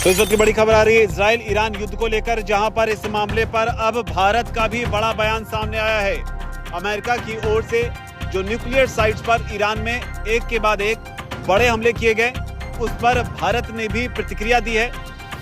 तो इस वक्त की बड़ी खबर आ रही है इजराइल ईरान युद्ध को लेकर, जहां पर इस मामले पर अब भारत का भी बड़ा बयान सामने आया है। अमेरिका की ओर से जो न्यूक्लियर साइट्स पर ईरान में एक के बाद एक बड़े हमले किए गए, उस पर भारत ने भी प्रतिक्रिया दी है।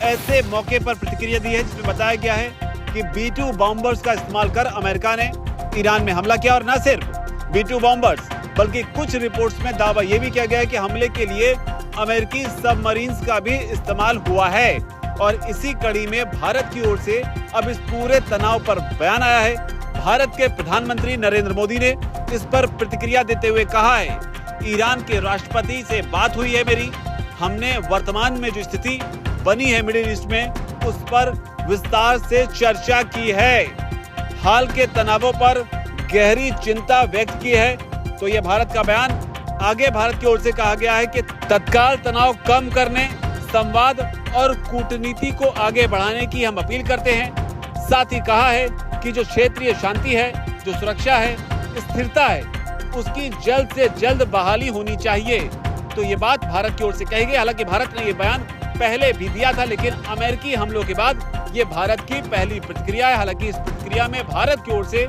ऐसे मौके पर प्रतिक्रिया दी है जिसमें बताया गया है कि B-2 बॉम्बर्स का इस्तेमाल कर अमेरिका ने ईरान में हमला किया। और न सिर्फ B-2 बॉम्बर्स बल्कि कुछ रिपोर्ट्स में दावा यह भी किया गया है कि हमले के लिए अमेरिकी सबमरीन्स का भी इस्तेमाल हुआ है। और इसी कड़ी में भारत की ओर से अब इस पूरे तनाव पर बयान आया है। भारत के प्रधानमंत्री नरेंद्र मोदी ने इस पर प्रतिक्रिया देते हुए कहा है, ईरान के राष्ट्रपति से बात हुई है मेरी। हमने वर्तमान में जो स्थिति बनी है मिडिल ईस्ट में, उस पर विस्तार से चर्चा की है। हाल के तनावों पर गहरी चिंता व्यक्त की है। तो यह भारत का बयान। आगे भारत की ओर से कहा गया है कि तत्काल तनाव कम करने, संवाद और कूटनीति को आगे बढ़ाने की हम अपील करते हैं। साथ ही कहा है कि जो क्षेत्रीय शांति है, जो सुरक्षा है, स्थिरता है, उसकी जल्द से जल्द बहाली होनी चाहिए। तो ये बात भारत की ओर से कही गई। हालांकि भारत ने ये बयान पहले भी दिया था, लेकिन अमेरिकी हमलों के बाद ये भारत की पहली प्रतिक्रिया है। हालांकि इस प्रतिक्रिया में भारत की ओर से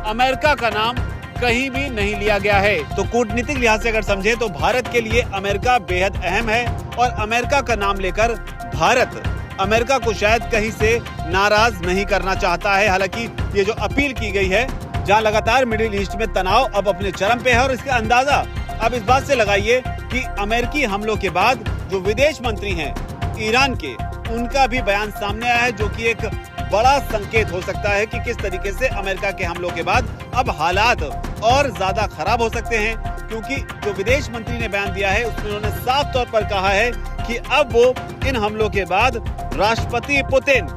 अमेरिका का नाम कहीं भी नहीं लिया गया है। तो कूटनीतिक लिहाज से अगर समझे तो भारत के लिए अमेरिका बेहद अहम है और अमेरिका का नाम लेकर भारत अमेरिका को शायद कहीं से नाराज नहीं करना चाहता है। हालांकि ये जो अपील की गई है, जहां लगातार मिडिल ईस्ट में तनाव अब अपने चरम पे है, और इसका अंदाजा अब इस बात से लगाइए कि अमेरिकी हमलों के बाद जो विदेश मंत्री हैं ईरान के, उनका भी बयान सामने आया है, जो कि एक बड़ा संकेत हो सकता है कि किस तरीके से अमेरिका के हमलों के बाद अब हालात और ज्यादा खराब हो सकते हैं। क्योंकि जो विदेश मंत्री ने बयान दिया है, उसमें उन्होंने साफ तौर पर कहा है कि अब वो इन हमलों के बाद राष्ट्रपति पुतिन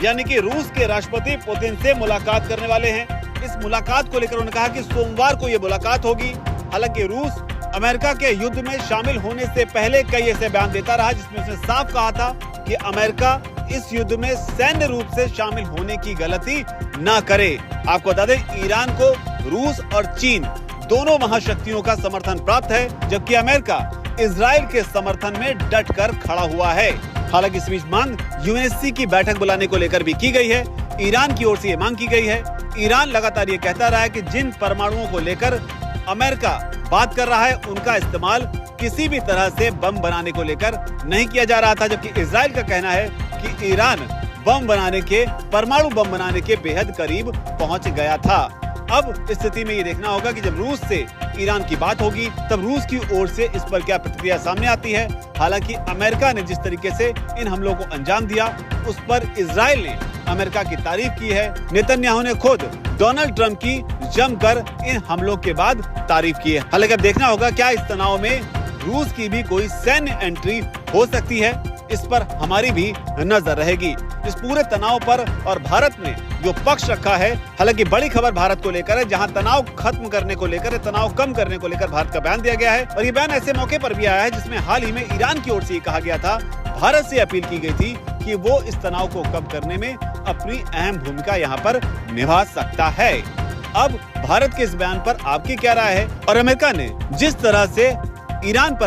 यानी कि रूस के राष्ट्रपति पुतिन से मुलाकात करने वाले हैं। इस मुलाकात को लेकर उन्होंने कहा कि सोमवार को ये मुलाकात होगी। हालांकि रूस अमेरिका के युद्ध में शामिल होने से पहले कई ऐसे बयान देता रहा, जिसमें उसने साफ कहा था कि अमेरिका इस युद्ध में सैन्य रूप से शामिल होने की गलती ना करे। आपको बता दें, ईरान को रूस और चीन दोनों महाशक्तियों का समर्थन प्राप्त है, जबकि अमेरिका इजराइल के समर्थन में डटकर खड़ा हुआ है। हालांकि इस बीच मांग UNSC की बैठक बुलाने को लेकर भी की गई है। ईरान की ओर से ये मांग की गई है। ईरान लगातार ये कहता रहा है कि जिन परमाणुओं को लेकर अमेरिका बात कर रहा है, उनका इस्तेमाल किसी भी तरह से बम बनाने को लेकर नहीं किया जा रहा था, जबकि इजराइल का कहना है कि ईरान परमाणु बम बनाने के बेहद करीब पहुंच गया था। अब इस स्थिति में ये देखना होगा कि जब रूस से ईरान की बात होगी, तब रूस की ओर से इस पर क्या प्रतिक्रिया सामने आती है। हालांकि अमेरिका ने जिस तरीके से इन हमलों को अंजाम दिया, उस पर इजराइल ने अमेरिका की तारीफ की है। नेतन्याहू ने खुद डोनाल्ड ट्रंप की जमकर इन हमलों के बाद तारीफ की है। हालांकि अब देखना होगा क्या इस तनाव में रूस की भी कोई सैन्य एंट्री हो सकती है। इस पर हमारी भी नजर रहेगी इस पूरे तनाव पर। और भारत ने जो पक्ष रखा है, हालांकि बड़ी खबर भारत को लेकर है, जहां तनाव खत्म करने को लेकर, तनाव कम करने को लेकर भारत का बयान दिया गया है। और ये बयान ऐसे मौके पर भी आया है जिसमें हाल ही में ईरान की ओर से कहा गया था, भारत से अपील की गई थी कि वो इस तनाव को कम करने में अपनी अहम भूमिका यहाँ पर निभा सकता है। अब भारत के इस बयान पर आपकी क्या राय है? और अमेरिका ने जिस तरह से ईरान पर